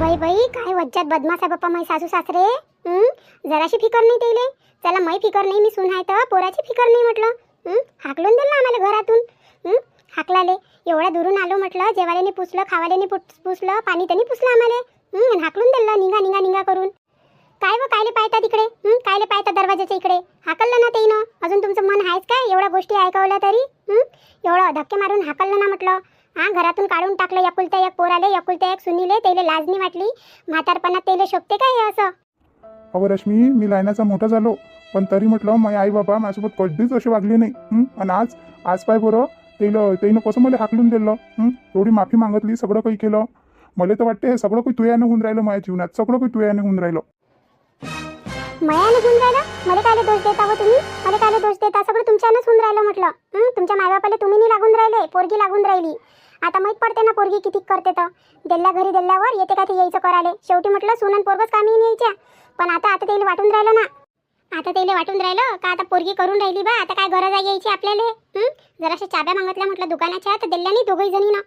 बाई बाई काय वज्जात बदमाश आहे बाप्पा मै सासू सासरे. जराशी फिकर नाही तेले. चला मै फिकर नाही, मी सून आहे तर पोराची फिकर नाही म्हटलं. हाकलून दिलं आम्हाला घरातून. हाकलाले एवढ्या दुरून आलो म्हटलं, जेवायला पुसलं, खावायला पुसलं, पाणी त्यांनी पुसलं आम्हाला. हाकलून दिलं निघा निघा निघा करून. काय व कायले पाहता तिकडे, कायले पाहता दरवाजाच्या इकडे. हाकललं ना तेनं. अजून तुमचं मन आहेच काय एवढ्या गोष्टी ऐकवल्या तरी? एवढं धक्के मारून हाकललं ना म्हटलं. घरातून काढून टाकलं. एकुलत्या एक पोराले, एकुलत्या एक सुनीले. तेले लाज नाही वाटली? म्हातारपणात तेले शोभते काय हे असं? अहो रश्मी, मी लहानाचा मोठा झालो, पण तरी म्हटलं माझे आई बाबा माझ्यासोबत कधीच असे वागले नाही. आणि आज पाय बरं त्यानं कसं मला हाकलून दिलं. एवढी माफी मागितली, सगळं काही केलं. मला तर वाटते हे सगळं काही तुयानं होऊन राहिलं माझ्या जीवनात. सगळं काही तुयानं होऊन राहिलं. मयाने होऊन राहिलं? मला कायले दोष देता हो तुम्ही? मला कायले दोष देता? सगळं तुमच्यानंच होऊन राहिलं म्हटलं. तुमच्या मायबापाला तुम्ही नाही लागून राहिले, पोरगी लागून राहिली. आता माहीत पडते ना पोरगी किती करते तर. दिल्ल्या घरी दिल्ल्यावर येते का ते यायचं कराले. शेवटी म्हटलं सुनन पोरगच कामी नाही यायच्या. पण आता त्याला वाटून राहिलं ना. आता त्याला वाटून राहिलं का आता पोरगी करून राहिली बा, आता काय गरज आहे यायची आपल्याला. जराशा चाब्या मागितल्या म्हटलं दुकानाच्या, तर दिल्ल्या नाही दोघही जणी ना.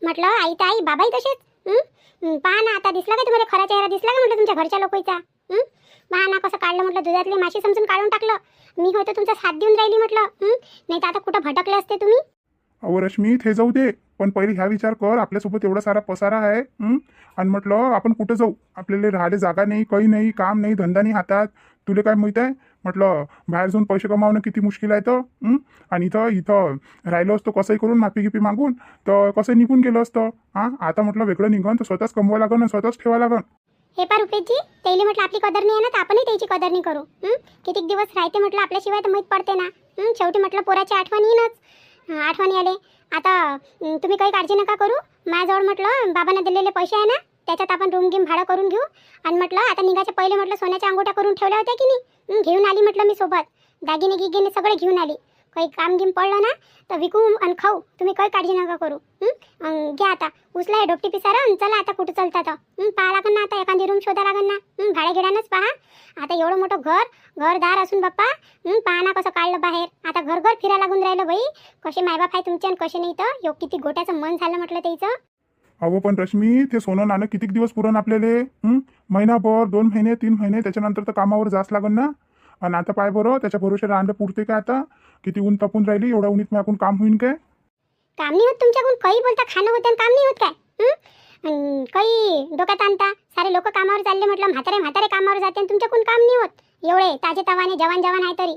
म्हटलं आई तर आई, बाबाही तसेच. पहा ना आता दिसला का तुम्हाला खरा चेहरा दिसला का म्हटलं तुमच्या घरच्या लोकांचा? पहा ना कसं काढलं म्हटलं, दुधातली माशी समजून काढून टाकलं. मी होतं तुमचा साथ देऊन राहिली म्हटलं. नाही तर आता कुठं भटकले असते तुम्ही. अहो रश्मी, ते जाऊ दे, पण पहिले ह्या विचार कर, आपल्यासोबत एवढा सारा पसारा आहे. आणि म्हटलं आपण कुठं जाऊ? आपल्याला राहायला जागा नाही, काही नाही, काम नाही, धंदा नाही हातात. तुला काय माहित आहे? म्हटलं बाहेर जाऊन पैसे कमावणं किती मुश्किल आहे तर. आणि इथं राहिलो असतो कसंही करून, माफी गिपी मागून, तर कसं निघून गेलं असतं. आता म्हटलं वेगळं निघन तर स्वतःच कमवा लागन आणि स्वतःच ठेवा लागन. हे पा रुपेशजी, त्याला म्हटलं आपली कदर नाही आहे ना, तर आपणही त्याची कदर नाही करू. कितीक दिवस राहते म्हटलं आपल्याशिवाय तर माहीत पडते ना. शेवटी म्हटलं पोराची आठवण येईनच. आठवणी आले. आता तुम्ही काही काळजी नका करू. माझ्याजवळ म्हटलं बाबांना दिलेले पैसे आहे ना, त्याच्यात आपण रूम गिम भाडं करून घेऊ. आणि म्हटलं आता निघायच्या पहिले म्हटलं सोन्याच्या अंगोठ्या करून ठेवल्या होत्या की नाही, घेऊन आली म्हटलं मी सोबत. दागिने गिगिने सगळे घेऊन आली. काही काम गिम पडलं ना तर विकू आणि खाऊ. तुम्ही काही काळजी नका करू. घ्या आता उचला हे डोपटी पिसारा आणि चला आता कुठं चालता तर. पाहा लागन ना आता एखादी रूम शोधा लागन ना. भाड्या घेण्यानंच पहा. आता एवढं मोठं घरदार असून बाप्पा, पहा ना कसं काढलं बाहेर. आता घर फिरायला लागून राहिलं बाई. कसे मायबाप आहे तुमचे आणि कसे नाही तर. किती गोट्याचं मन झालं म्हटलं त्याचं. अहो पण रश्मी, ते सोनं नाणं कितीक दिवस पुरण आपल्याला? महिनाभर, 2 महिने, 3 महिने, त्याच्यानंतर तर कामावर जास लागन ना. आणि आता पाय बरं, त्याच्या भरोश्यावर राहणं पुरते का आता? किती ऊन तापून राहिली, एवढ्या उन्हीत माझ्याकडून काम होईन काय? काम नाही होत तुमच्याकडून. काही बोलता, खाणं होतं आणि काम नाही होत काय? काही डोक्यात आणता. सारे लोक कामावर चालले म्हटलं, म्हातारे कामावर जाते आणि तुमच्याकडून काम नाही होत. एवढे ताजे तवाने जवान आहे तरी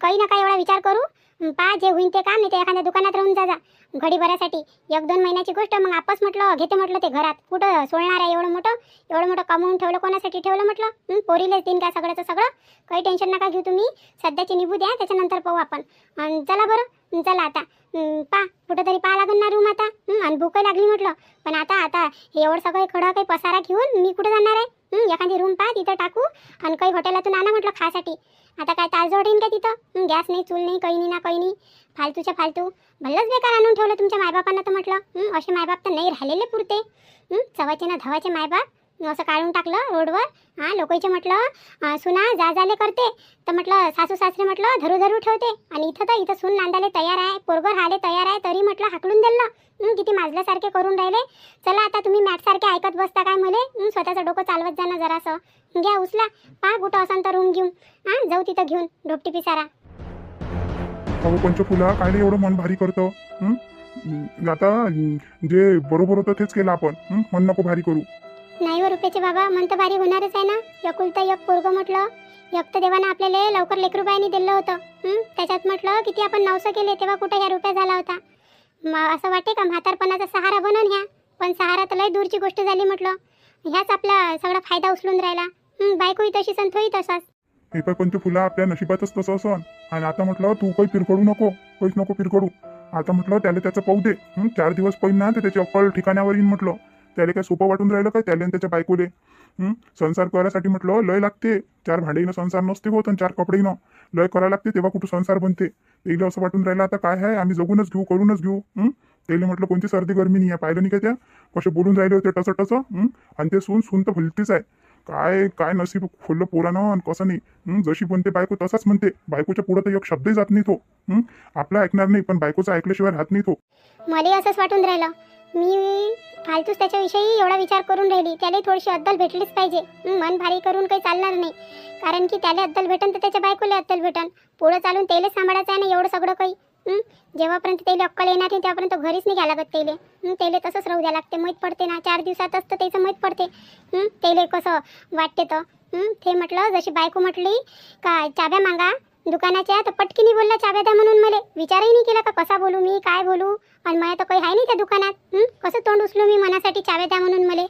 काही ना काही एवढा विचार करू. पहा जे होईन ते काम. नाही तर एखाद्या दुकानात राहून जा घडी भरासाठी. 1-2 महिन्याची गोष्ट. मग आपस म्हटलं घेते म्हटलं ते घरात. कुठं सोडणार आहे एवढं मोठं कमवून ठेवलं, कोणासाठी ठेवलं म्हटलं? पोरीलेच देईन काय सगळ्याचं सगळं. काही टेन्शन नका घेऊ तुम्ही. सध्याची निभू द्या, त्याच्यानंतर पाहू आपण. चला बरं, चला आता पहा कुठंतरी पाहा लागेल ना रूम आता. आणि भूक लागली म्हटलं. पण आता हे एवढं सगळं खडं काही पसारा घेऊन मी कुठं जाणार आहे? एखादी रूम पहा तिथं टाकू. आणि काही हॉटेलातून आणा म्हटलं खासाठी. आता काय ताजोड येईन का तिथं? गॅस नाही, चूल नाही, काही नाही ना काही नाही. फालतूच्या फालतू भल्लंच बेकार आणून ठेवलं तुमच्या मायबापांना तर म्हटलं. असे मायबाप तर नाही राहिलेले पुरते. चवाचे ना धवाचे मायबाप असं काढून टाकलं रोडवर. लोकांचे म्हटलं सुना जाले करते, तर म्हटलं सासू सासरे म्हटलं धरू ठेवते. आणि इथं सून नांदायला तयार आहे, पोरगं राहायला तयार आहे, तरी म्हटलं हाकलून दिलं. किती माजल्यासारखे करून राहिले. चला आता तुम्ही मॅटसारखे ऐकत बसता काय मले? स्वतःचं डोकं चालवत जाणं जरासं. घ्या उचला. पहा कुठं असाल तर रूम घेऊन जाऊ तिथं घेऊन डोपटी पिसारा. अहो पंचफुला, कायले एवढं मन भारी करतं? आता जे बरोबर होतं तेच केलं आपण. मन नको भारी करू. नाही व रुपयाचे बाबा, मन तर भारी होणारच आहे ना. एकुलता एक पोरगं म्हटलं. एक तर देवानं आपल्याला लवकर लेकरूबाईनी दिलं होतं. त्याच्यात म्हटलं किती आपण नवसं केले, तेव्हा कुठं ह्या रुपया झाला होता. असं वाटते का म्हातारपणाचा सहारा बनन ह्या? पण सहारा तर लय दूरची गोष्ट झाली म्हटलं. ह्याच आपला सगळा फायदा उचलून राहिला. बायकोही तशीच आणि तोही तसाच. हे पण पंचफुला, आपल्या नशिबातच तसं असं. आणि आता म्हटलं तू काही पिरकडू नको, काहीच नको पिरकडू. आता म्हटलं त्याला त्याचं पाहू दे. 4 दिवस पहिन ना, तर त्याची अक्कल ठिकाण्यावर येईन म्हटलं. त्याला काय सोपं वाटून राहिलं काय त्याला आणि त्याच्या बायकोले? संसार करायसाठी म्हटलं लय लागते. 4 भांडेनं संसार नसते होत, आणि 4 कपडेनं लय करायला लागते, तेव्हा कुठं संसार बनते. त्याला असं वाटून राहिलं आता काय आहे, आम्ही जगूनच घेऊ, करूनच घेऊ. त्याला म्हटलं कोणती सर्दी गरमी नाही आहे, पाहिलं नाही का त्या कसे बोलून राहिले होते टसं. आणि ते सून तर भलतीच आहे. काय नशीब खोललं पोरानं आणि कसं नाही. जशी म्हणते बायको तसाच म्हणते. बायकोच्या पुढं तर एक शब्दही जात नाही तो. आपला ऐकणार नाही, पण बायकोचं ऐकल्याशिवाय राहत नाही तो. मला असंच वाटून राहिलं. मी फालतूच त्याच्याविषयी एवढा विचार करून राहिली. त्याला थोडीशी अद्दल भेटलीच पाहिजे. मन भारी करून काही चालणार नाही, कारण की त्याला अद्दल भेटन तर त्याच्या बायकोला अद्दल भेटन. पुढं चालून त्याला सांभाळायचं आहे ना एवढं सगळं काही. जेव्हापर्यंत त्याला अक्कल येणार नाही तेव्हापर्यंत घरीच नाही घ्यायला लागत त्याला. त्याला तसंच राहू द्या लागते. माहीत पडते ना 4 दिवसातच तर त्याचं माहीत पडते त्याला कसं वाटते तर. ते म्हटलं जशी बायको म्हटली का चाव्या मागा दुकानाच्या, तर पटकीनी बोलला चाव्या द्या म्हणून. मला विचारही नाही केला का कसा बोलू मी, काय बोलू. आणि मला तर काही आहे नाही त्या दुकानात. कसं तोंड उचलू मी मनासाठी चाव्या द्या म्हणून मला.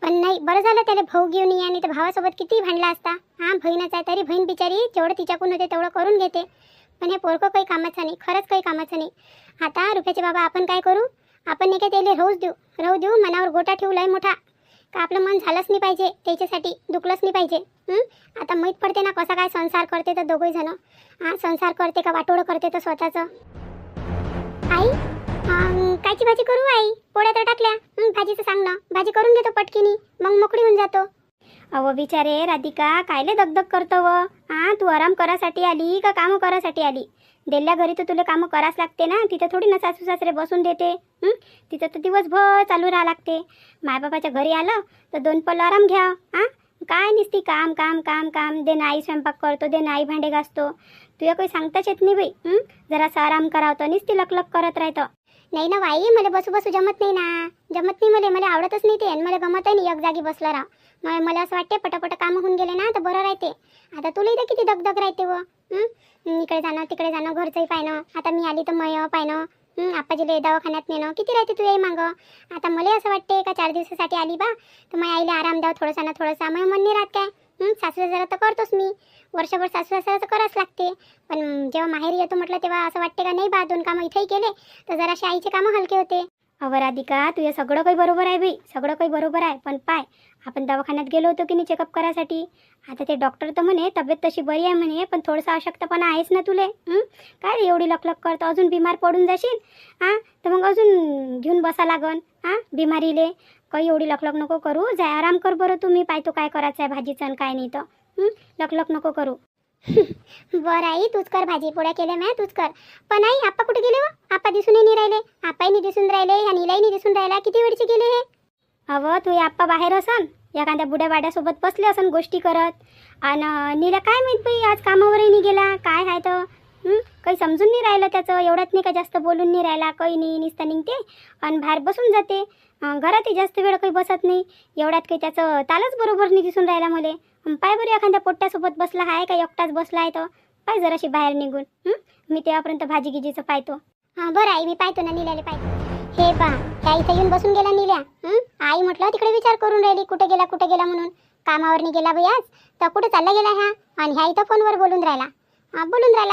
पण नाही, बरं झालं त्याला भाऊ घेऊन ये. आणि तर भावासोबत किती भांडला असता. बहीणच आहे तरी बहीण बिचारी जेवढं तिच्याकडून होते तेवढं करून घेते. पण हे पोरकं काही कामाचं नाही, खरंच काही कामाचं नाही. आता रुपयाचे बाबा आपण काय करू, आपण नाही काय त्याला राहू देऊ मनावर गोटा ठेवू लय मोठा, का आपलं मन झालंच नाही पाहिजे त्याच्यासाठी, दुखलंच नाही पाहिजे. आता माहीत पडते ना कसा काय संसार करते तर दोघे जण. संसार करते का वाटोळं करते तर स्वतःचं. आई कायची भाजी करू आई? पोळ्या तर टाकल्या. भाजीचं सांग ना, भाजी करून घेतो पटकीनी, मग मोकळी होऊन जातो. अहो बिचारे राधिका, कायले दगदग करतो व? तू आराम करासाठी आली का कामं करासाठी आली? दिल्ल्या घरी तर तुला कामं करावंच लागते ना. तिथं थोडी ना सासू सासरे बसून देते. तिथं तर दिवसभर चालू राहा लागते. मायबापाच्या घरी आलं तर 2 पल आराम घ्या. काय नुसती काम काम काम काम. दे आई स्वयंपाक करतो, दे आई भांडे घासतो. तुला काही सांगताच येत नाही बाई. जरासा आराम करावतं, नुसती लकलक करत राहतं. नाही ना बाई, मला बसू जमत नाही ना. जमत नाही मला आवडतच नाही ते. आणि मला गमतही नाही एक जागी बसलं राहा. मला असं वाटते पटापट कामं होऊन गेले ना तर बरं राहते. आता तुला इथं किती दगदग राहते व. इकडे जाणं तिकडे जाणं, घरचंही पाहणं. आता मी आली तर मय पाहणं, आप्पाजीला दवाखान्यात नेणं, किती राहते तुझ्याही मागं. आता मला असं वाटते का 4 दिवसासाठी आली बा तर मग आईला आराम द्यावं थोडंसं ना थोडंसं. मग मन नाही राहत काय. सासू सासरा तर करतोच मी, वर्षभर सासू सासरा तर करावंच लागते. पण जेव्हा माहेरी येतो म्हटलं तेव्हा असं वाटते का नाही बा 2 कामं इथंही केले तर जराशे आईचे कामं हलके होते. अहो राधिका, तुझं सगळं काही बरोबर आहे बाई, सगळं काही बरोबर आहे. पण पाय, आपण दवाखान्यात गेलो होतो की नाही चेकअप करायसाठी. आता ते डॉक्टर तर म्हणे तब्येत तशी बरी आहे म्हणे, पण थोडंसं अशक्तपणा आहेच ना तुले. काय एवढी लकलक करतो, अजून बिमार पडून जाशील. तर मग अजून घेऊन बसा लागन बिमारीले. काही एवढी लकलक नको करू, जाय आराम कर बरं. तुम्ही पाहतो काय करायचं आहे भाजीचं आणि काय नाही तर. लकलक नको करू. बरं आई, तूच कर भाजी पोळ्या केल्या म्या, तूच कर. पण आई आप्पा कुठे गेले व? आप्पा दिसूनही नाही राहिले. आप्पाही नाही दिसून राहिले, ह्या नीलाही नाही दिसून राहिला. किती वेळचे गेले हे? अवं तू आप्पा बाहेर असन, एखाद्या बुड्या बाड्यासोबत बसले असन गोष्टी करत. आणि नीला काय माहीत बाई आज कामावरही नाही गेला. काय आहे तर काही समजून नाही राहिलं त्याचं. एवढ्यात नाही का जास्त बोलून नाही राहिला, काही नाही. निसता निघते आणि बाहेर बसून जाते. घरातही जास्त वेळ काही बसत नाही. एवढ्यात काही त्याचं तालच बरोबर नाही दिसून राहिला मला. पाय बरं एखाद्या पोट्ट्यासोबत बसला आहे का एकटाच बसला आहे तर पाय जराशी बाहेर निघून. मी तेव्हापर्यंत भाजी गिजीचं पाहतो. बरं आई, मी पाहतो ना नील्याला पाहतो. हे बा, ह्या इथं येऊन बसून गेला नील्या. आई म्हटलं तिकडे विचार करून राहिली कुठे गेला म्हणून. कामावर नाही गेला बाई आज तर कुठे चालला गेला ह्या. आणि ह्या इथं फोनवर बोलून राहिला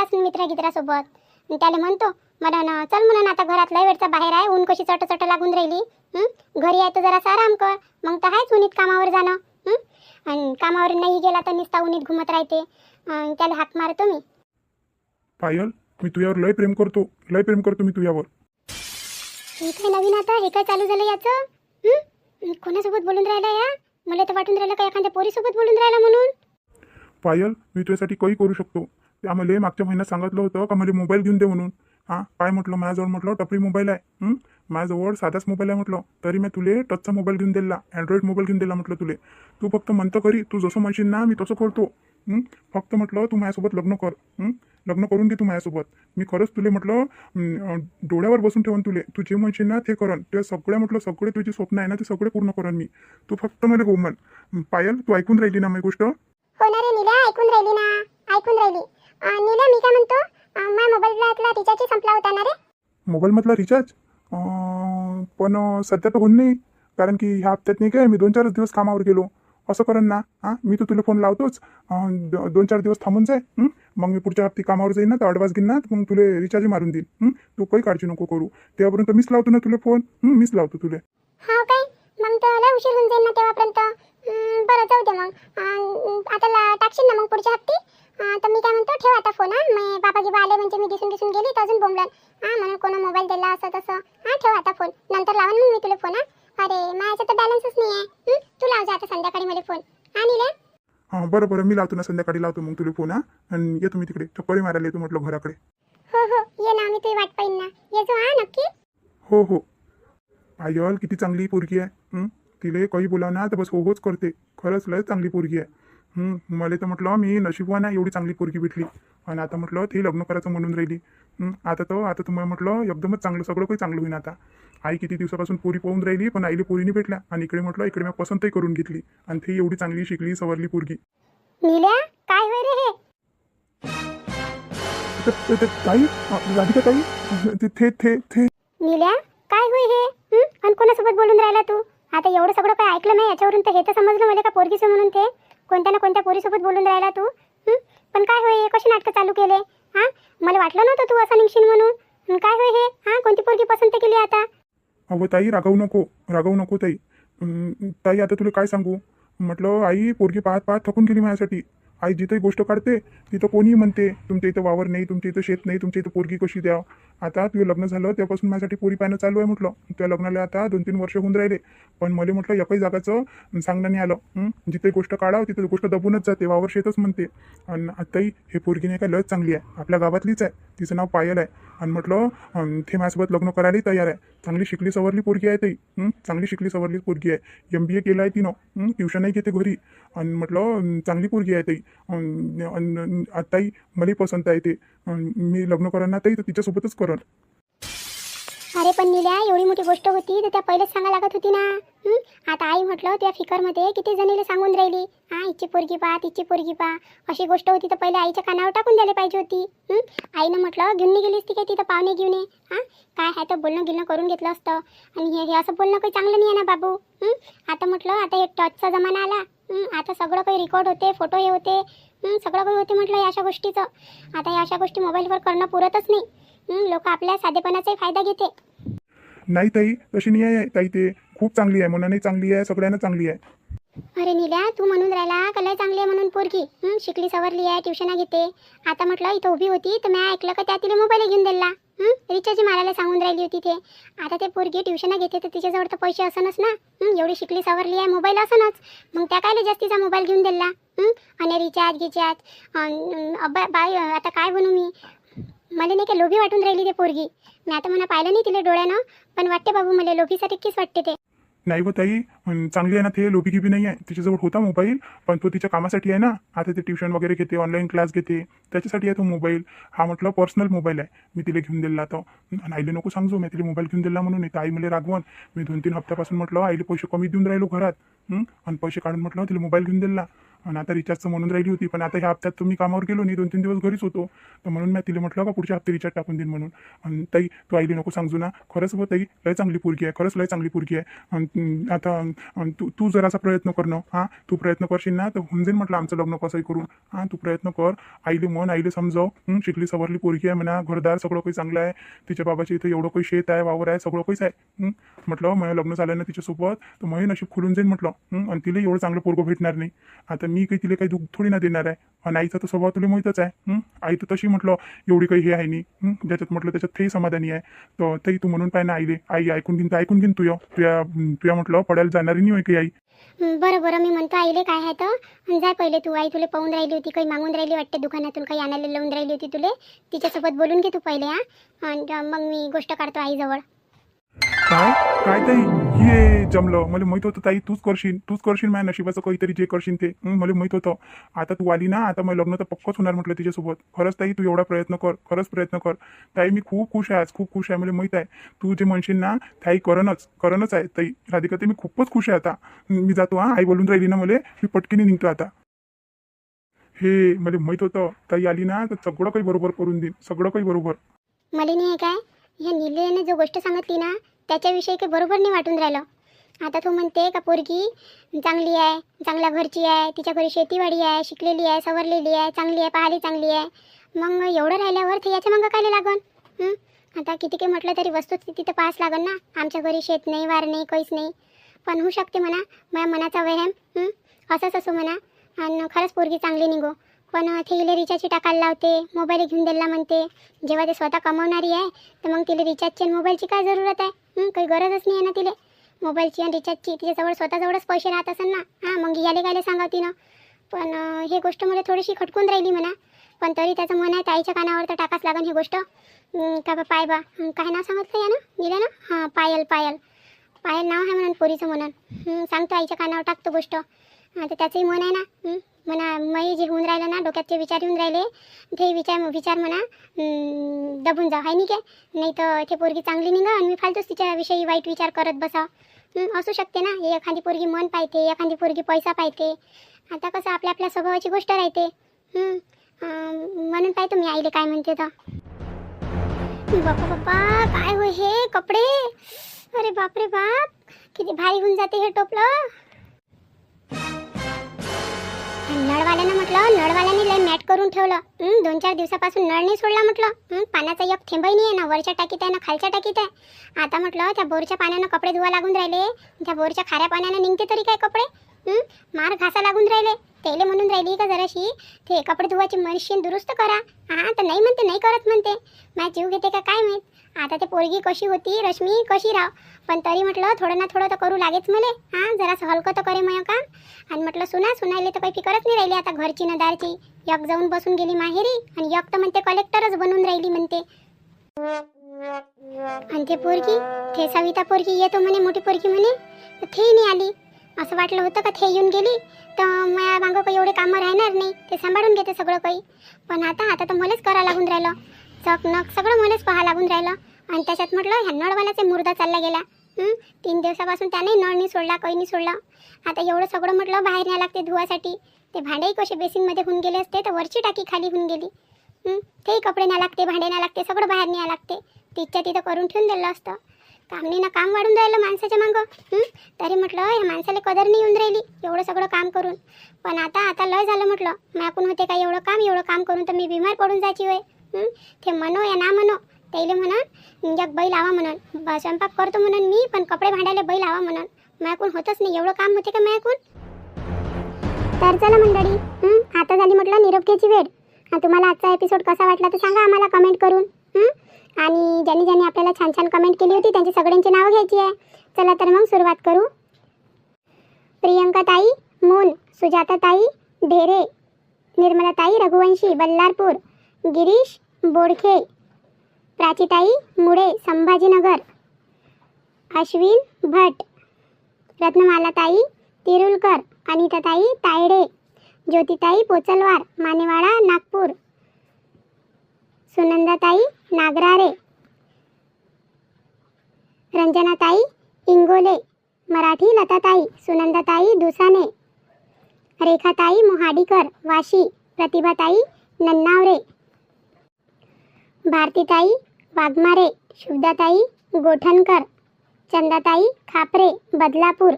असं मित्रागित्रासोबत. त्याला म्हणतो मला ना चल म्हणून, आता घरात लय वेळचा बाहेर आहे, ऊन कशी चट लागून राहिली. घरी आहे तर जरासा आराम कर. मग तर आहेच उन्हीत कामावर जाणं. आणि कामावर नाही गेला तर नुसता उन्हीत घुमत राहते. त्याला हाक मारतो मी. पायल, मी तुझ्यावर लय प्रेम करतो मी तुझ्यावर. हे काय नवीन आता, हे काय चालू झालं याचं? कोणासोबत बोलून राहिला या? मला तर वाटून राहिलं का एखाद्या पोरीसोबत बोलून राहिला म्हणून. पायल, मी तुझ्यासाठी काही करू शकतो. त्यामुळे मागच्या महिन्यात सांगितलं होतं का मला मोबाईल घेऊन दे म्हणून. काय म्हटलं, माझ्याजवळ म्हटलं टपरी मोबाईल आहे. माझ्याजवळ साधाच मोबाईल आहे म्हटलं, तरी मी तुले टचचा मोबाईल घेऊन दिला, अँड्रॉइड मोबाईल घेऊन दिला म्हटलं तुले. तू फक्त म्हणतं करी, तू जसं म्हणशील ना मी तसं करतो. फक्त म्हटलं तू माझ्यासोबत लग्न कर. लग्न करून घे तू माझ्यासोबत. मी खरंच तुले म्हटलं डोळ्यावर बसून ठेवून तुले. तू जे म्हणशील ना ते करन. ते सगळे म्हटलं सगळे तुझे स्वप्न आहे ना ते सगळे पूर्ण करन मी. तू फक्त मला हो म्हण. पायल, तू ऐकून राहिली ना माझी गोष्ट? होणार रे नीला, ऐकून राहिली. नीला मी काय म्हणतो, माझ्या मोबाईलला रिचार्ज संपला होता ना रे. मोबाईलमधला रिचार्ज पण सध्या तर होऊन नाही, कारण की ह्या हप्त्यात नाही काय मी 2-4 दिवस कामावर गेलो. असं करण ना. मी तर तुला फोन लावतोच. 2-4 दिवस थांबून जाय. मग मी पुढच्या हप्ती कामावर जाईन ना तर ॲडव्हान्स घेईन ना, मग तुला रिचार्ज मारून देईन. तू काही काळजी नको करू. तेव्हापर्यंत मीच लावतो ना तुला फोन. मीच लावतो तुला. हा काय, मग तर लय उशीर होऊन जाईल ना तेव्हापर्यंत. बरं जाऊ दे मग. आता टाकशील ना मग पुढच्या हप्ती. तर मी काय म्हणतो, ठेव आता फोन. मी बाबाजी आले म्हणजे मी दिसून गेली तर अजून बोंबलन. म्हणून कोणा मोबाईल दिला असं तसं. ठेव आता फोन, नंतर लावून मग मी तुला फोन. अरे माझ्याचा तर बॅलन्सच नाही आहे. तू लाव जा आता संध्याकाळी मला फोन. नीला. बरं मी लावतो ना, संध्याकाळी लावतो मग तुला फोन. आणि येतो मी तिकडे, चक्करी मारायला येतो म्हटलं घराकडे. हो ये ना, मी तुझी वाट पाहिन ना. ये जो नक्की. हो. पायल किती चांगली पोरगी आहे. तिले काही बोला ना तर बस हो होच करते. खरंच लय चांगली पोरगी आहे. मला तर म्हटलं मी नशीबवान आहे एवढी चांगली पोरगी भेटली. आणि आता म्हटलं ती लग्न करायचं म्हणून राहिली. आता तुम्हाला म्हटलं एकदमच चांगलं सगळं काही चांगलं होईन आता. आई किती दिवसापासून पोरी पाहून राहिली पण आईला पोरीने भेटल्या आणि इकडे म्हटलं इकडे मी पसंतही करून घेतली आणि ती एवढी चांगली शिकली सवरली पोरगी. नील्या काय होय रे हे? ताई राधिका ताई ते ते ते नील्या काय होय हे? आणि कोणासोबत बोलून राहिला तू? आता एवढं सगळं काय ऐकलं नाही याच्यावरून तर हे तर समजलं मला का पोरगीचं म्हणून ते कोणत्या ना कोणत्या पोरीसोबत बोलून राहिला तू. पण काय होय हे? कशी नाटकं चालू केले? हा, मला वाटलं नव्हतं तू असं निघशील म्हणून. काय होय हे? हा, कोणती पोरगी पसंत केली आता? अहो ताई रागवू नको ताई. ताई आता तुला काय सांगू. म्हटलं आई पोरगी पाहत पाहत थकून गेली माझ्यासाठी. आई जिथे गोष्ट काढते तिथं कोणीही म्हणते तुमच्या इथं वावर नाही, तुमच्या इथं शेत नाही, तुमच्या इथं पोरगी कशी द्याव. आता तुझं लग्न झालं तेव्हापासून माझ्यासाठी पोरी पाहणं चालू आहे. म्हटलं त्या लग्नाला आता 2-3 वर्ष होऊन राहिले पण मला म्हटलं एकही जागाचं सांगणं नाही आलं. जिथे गोष्ट काढावं तिथे गोष्ट दबूनच जाते, वावर शेतच म्हणते. आणि आताही हे पोरगी नाही का लयच चांगली आहे, आपल्या गावातलीच आहे, तिचं नाव पायल आहे. आणि म्हटलं ते माझ्यासोबत लग्न करायलाही तयार आहे. चांगली शिकली सवरली पोरगी आहे ताई. चांगली शिकली सवरली पोरगी आहे. MBA केलं आहे तिनं. ट्युशनही घेते घरी. आणि म्हटलं चांगली पोरगी आहे ताई. आताही मलाही पसंत आहे ते. मी लग्न करण ना ताई तर तिच्यासोबतच करण. अरे पण नील्या एवढी मोठी गोष्ट होती तर त्या पहिलेच सांगा लागत होती ना. आता आई म्हटलं त्या फिकरमध्ये किती जणीला सांगून राहिली. हिची पोरगी पा तिची पोरगी पा अशी गोष्ट होती तर पहिले आईच्या कानावर टाकून द्यायला पाहिजे होती. आईनं म्हटलं घेऊन गेलीस ती काय तिथं पाहुणे घेऊन ये. काय आहे तर बोलणं गिलणं करून घेतलं असतं. आणि हे असं बोलणं काही चांगलं नाही आहे ना बाबू. आता म्हटलं आता हे टचचा जमाना आला. आता सगळं काही रेकॉर्ड होते, फोटो हे होते, सगळं काही होते म्हटलं या अशा गोष्टीचं. आता या अशा गोष्टी मोबाईलवर करणं पुरतच नाही. लोक आपल्या साधेपणाचाही फायदा घेते. नाही ताई तशी नाही आहे ताई. ते खूप चांगली आहे, मनाने चांगली आहे, सगळ्यांना चांगली आहे. अरे नील्या तू म्हणून राहिला का लय चांगली आहे म्हणून पोरगी. शिकली सवरली आहे, ट्युशना घेते. आता म्हटलं इथं उभी होती तर मी ऐकलं का त्या तिला मोबाईल घेऊन दिला. रिचार्ज मारायला सांगून राहिली होती ते. आता ते पोरगी ट्युशना घेते तर तिच्याजवळ तर पैसे असनच ना. एवढी शिकली सवरली आहे, मोबाईल असनच. मग त्या कायले जास्तीचा मोबाईल घेऊन दिला. आणि रिचार्ज बाय आता काय बनू मी. मला नाही का लोभी वाटून राहिली ते पोरगी. मी आता म्हणा पाहिलं नाही तिला डोळ्यानं पण वाटते बाबू मला लोभीसारखीच वाटते ते. नाही व ताई चांगली आहे ना. ते लोभी गिबी नाही आहे. तिच्याजवळ होता मोबाईल पण तो तिच्या कामासाठी आहे ना. आता ते ट्युशन वगैरे घेते, ऑनलाईन क्लास घेते, त्याच्यासाठी आहे तो मोबाईल. हा म्हटलं पर्सनल मोबाईल आहे, मी तिला घेऊन दिला. तर आईला नको सांगू मी तिला मोबाईल घेऊन दिला म्हणून. नाही तर आई मला रागवण. मी 2-3 हप्त्यापासून म्हटलं आईला पैसे कमी देऊन राहिलो घरात. आणि पैसे काढून म्हटलं तिला मोबाईल घेऊन दिला. आणि आता रिचार्जचं म्हणून राहिली होती पण आता ह्या हप्त्यात तुम्ही कामावर गेलो नाही, 2-3 दिवस घरीच होतो. तर म्हणून मी तिला म्हटलं का पुढच्या हप्ते रिचार्ज टाकून देईन म्हणून. आणि ताई तू आईला नको सांगू ना. खरंच हो ताई लय चांगली पोरगी आहे, खरंच लय चांगली पोरगी आहे. आता तू जरासा प्रयत्न कर ना. तू प्रयत्न करशील ना तर होऊन जाईल म्हटलं आमचं लग्न कसंही करून. तू प्रयत्न कर. आईले म्हण, आईले समजाव. शिकली सवरली पोरगी आहे म्हणा, घरदार सगळं काही चांगलं आहे. तिच्या बाबाच्या इथं एवढं काही शेत आहे, वावर आहे, सगळं काहीच आहे. म्हटलं माझं लग्न झालं ना तिच्यासोबत तर माझे नशीब खुलून जाईल म्हटलं. आणि तिला एवढं चांगलं पोरगं भेटणार नाही. आता मी काही तिला काही दुःख थोडी ना देणार आहे. आणि आईचा तर स्वभाव तुला माहीतच आहे. आई तर तशी म्हटलं एवढी काही हे आहे नाही. ज्याच्यात म्हटलं त्याच्यात तेही समाधानी आहे. तर तेही तू म्हणून पाय ना आईले. आई ऐकून घेईन तर ऐकून घेईन. तुया म्हटलं पडायला जाणारी नाही होय काही आई. बरं मी म्हणतो आईले काय आहे तर जाय पहिले तू. आई तुला पाहून राहिली होती, काही मागून राहिली वाटते दुकानातून, काही आणायला लावून राहिली होती तुले. तिच्यासोबत बोलून घे तू पहिले. आणि मग मी गोष्ट काढतो आईजवळ. काय काय ताई हे जमलं. मला माहित होतं ताई तूच करशील माझ्या नशिबाचं काहीतरी जे करशील ते. मला माहित होतं. आता तू आली ना आता मग लग्न तर पक्कच होणार म्हटलं तिच्यासोबत. खरंच ताई तू एवढा प्रयत्न कर, खरंच प्रयत्न कर ताई. मी खूप खुश आहे आज, खूप खुश आहे. मला माहित आहे तू जे म्हणशील ना ताई करणच आहे ताई. राधिका ताई मी खूपच खुश आहे. आता मी जातो. आई बोलून राहिली ना मला, मी पटकीने निघतो आता. हे मला माहित होतं ताई आली ना तर सगळं काही बरोबर करून देईन, सगळं काही बरोबर. मला नाही आहे काय ह्या नीलेने जो गोष्ट सांगितली ना त्याच्याविषयी काही बरोबर नाही वाटून राहिलं. आता तू म्हणते का पोरगी चांगली आहे, चांगल्या घरची आहे, तिच्या घरी शेतीवाडी आहे, शिकलेली आहे, सवरलेली आहे, चांगली आहे, पाहायला चांगली आहे. मग एवढं राहिल्यावर ते याच्या मग काय लागन. आता किती काही म्हटलं तरी वस्तुस्थिती तर पाहाच लागन ना. आमच्या घरी शेत नाही, वार नाही, काहीच नाही. पण होऊ शकते म्हणा माझ्या मनाचा वहम. असंच असो म्हणा. आणि खरंच पोरगी चांगली निघो. पण ते हिला रिचार्जची टाकायला लावते, मोबाईल घेऊन दिला म्हणते. जेव्हा ते स्वतः कमावणारी आहे तर मग तिला रिचार्जची आणि मोबाईलची काय जरूरत आहे. काही गरजच नाही आहे ना तिला मोबाईलची आणि रिचार्जची. तिच्याजवळ स्वतःजवळच पैसे राहत असेल ना. मग याले गायले सांगावती ना. पण ही गोष्ट मला थोडीशी खटकून राहिली म्हणा. पण तरी त्याचं मन आहे ताईच्या कानावर तर टाकाच लागन ही गोष्ट. का बा पाय बा काय नाव सांगितलं या ना नीला ना. पायल. पायल नाव आहे म्हणून पोरीचं म्हणून सांगतो आईच्या कानावर टाकतो गोष्ट. आता त्याचंही मन आहे ना म्हणा मई जे होऊन राहिलं ना डोक्यात जे विचार येऊन राहिले ते विचार म्हणा दबून जाव आहे नाही काय. नाही तर ते पोरगी चांगली निघा आणि मी फालतूच तिच्याविषयी वाईट विचार करत बसाव. असू शकते ना एखादी पोरगी मन पाहते एखादी पोरगी पैसा पाहते. आता कसं आपल्या आपल्या स्वभावाची गोष्ट राहते. म्हणून पाहतो मी आईले काय म्हणते तर. बाप्पा बाप्पा काय होय हे कपडे. अरे बापरे बाप किती भारी होऊन जाते हे टोपलं. नळवाल्यानं म्हटलं नळवाल्याने लय मॅट करून ठेवलं. 2-4 दिवसापासून नळ नाही सोडला म्हटलं. पाण्याचा एक थेंबही नाही आहे ना वरच्या टाकीत आहे ना खालच्या टाकीत आहे. आता म्हटलं त्या बोरच्या पाण्यानं कपडे धुवा लागून राहिले. त्या बोरच्या खाऱ्या पाण्यानं निघते तरी काय कपडे. मार घासा लागून राहिले. तेले म्हणून राहिली का जराशी ते कपडे धुवायची मशीन दुरुस्त करा. तर नाही म्हणते नाही करत म्हणते. माझा जीव घेते का काय माहीत. आता ते पोरगी कशी होती रश्मी कशी राव पण तरी म्हटलं थोडं ना थोडं तर करू लागेच मले. जरासं हलकं तर करे मग काम. आणि म्हटलं सुनायले तर काही फिकरच नाही राहिली आता घरची न दारची. एक जाऊन बसून गेली माहेरी आणि एक तर म्हणते कलेक्टरच बनून राहिली म्हणते. आणि ते पोरगी ते सविता पोरगी येतो म्हणे मोठी पोरगी म्हणे तर ते नाही आली. असं वाटलं होतं का ते येऊन गेली तर माझ्या मागं काही एवढे कामं राहणार नाही ते सांभाळून घेते सगळं काही. पण आता तर मलाच करा लागून राहिलं. चक नक सगळं मलाच पाहा लागून राहिलं. आणि त्याच्यात म्हटलं ह्या नळवाल्याचा मुर्दा चालला गेला. 3 दिवसापासून त्याने नळ नाही सोडला काही नाही सोडला. आता एवढं सगळं म्हटलं बाहेर न्याय लागते धुवासाठी. ते भांडेही कसे बेसिनमध्ये होऊन गेले असते तर वरची टाकी खाली होऊन गेली. तेही कपडे न्याय लागते भांडे न्याय लागते सगळं बाहेर न्याय लागते. तिथच्या तिथं करून ठेवून दिलं असतं. कामनी ना काम वाढून राहिलं माणसाच्या मागं. तरी म्हटलं ह्या माणसाला कदर नाही येऊन राहिली एवढं सगळं काम करून. पण आता लय झालं म्हटलं माझ्याकडून होते का एवढं काम करून तर मी बिमार पडून जायची होय. ते म्हणो या ना म्हणो त्याला म्हणून एक बैल आवा म्हणून स्वयंपाक करतो म्हणून मी पण कपडे भांडायला बैल आवा म्हणून माझ्याकडून होतच नाही एवढं काम होते का माझ्याकडून. तर चला मंडळी आता झाली म्हटलं निरोप घ्यायची वेळ. तुम्हाला आजचा एपिसोड कसा वाटला तर सांगा आम्हाला कमेंट करून. आणि ज्यांनी आपल्याला छान छान कमेंट केली होती त्यांची सगळ्यांची नावं घ्यायची आहे. चला तर मग सुरुवात करू. प्रियंका ताई मून, सुजाता ताई ढेरे, निर्मला ताई रघुवंशी बल्लारपूर, गिरीश बोडखे, प्राचीताई मुळे संभाजीनगर, अश्विन भट, रत्नमालाताई तिरुलकर, अनिताताई तायडे, ज्योतिताई पोचलवार मानेवाडा नागपूर, सुनंदाताई नागरारे, रंजनाताई इंगोले, मराठी लताताई, सुनंदाताई दुसाने, रेखाताई मोहाडीकर वाशी, प्रतिभाताई नन्नावरे, भारतीताई वाघमारे, शुभदाताई गोठणकर, चंदाताई खापरे बदलापूर,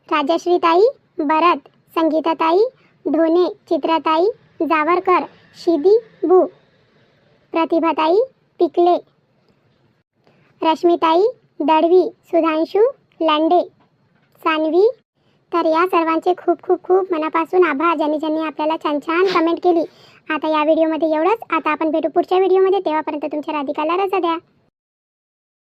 राजश्रीताई भरत, संगीताताई ढोणे, चित्राताई जावरकर शिदी बू, प्रतिभाताई पिकले, रश्मिताई दळवी, सुधांशू लांडे, सानवी. तर या सर्वांचे खूप खूप खूप मनापासून आभार ज्यांनी आपल्याला छान छान कमेंट केली. आता या व्हिडिओमध्ये एवढंच. आता आपण भेटू पुढच्या व्हिडिओमध्ये. तेव्हापर्यंत तुमच्या राधिकाला रजा द्या.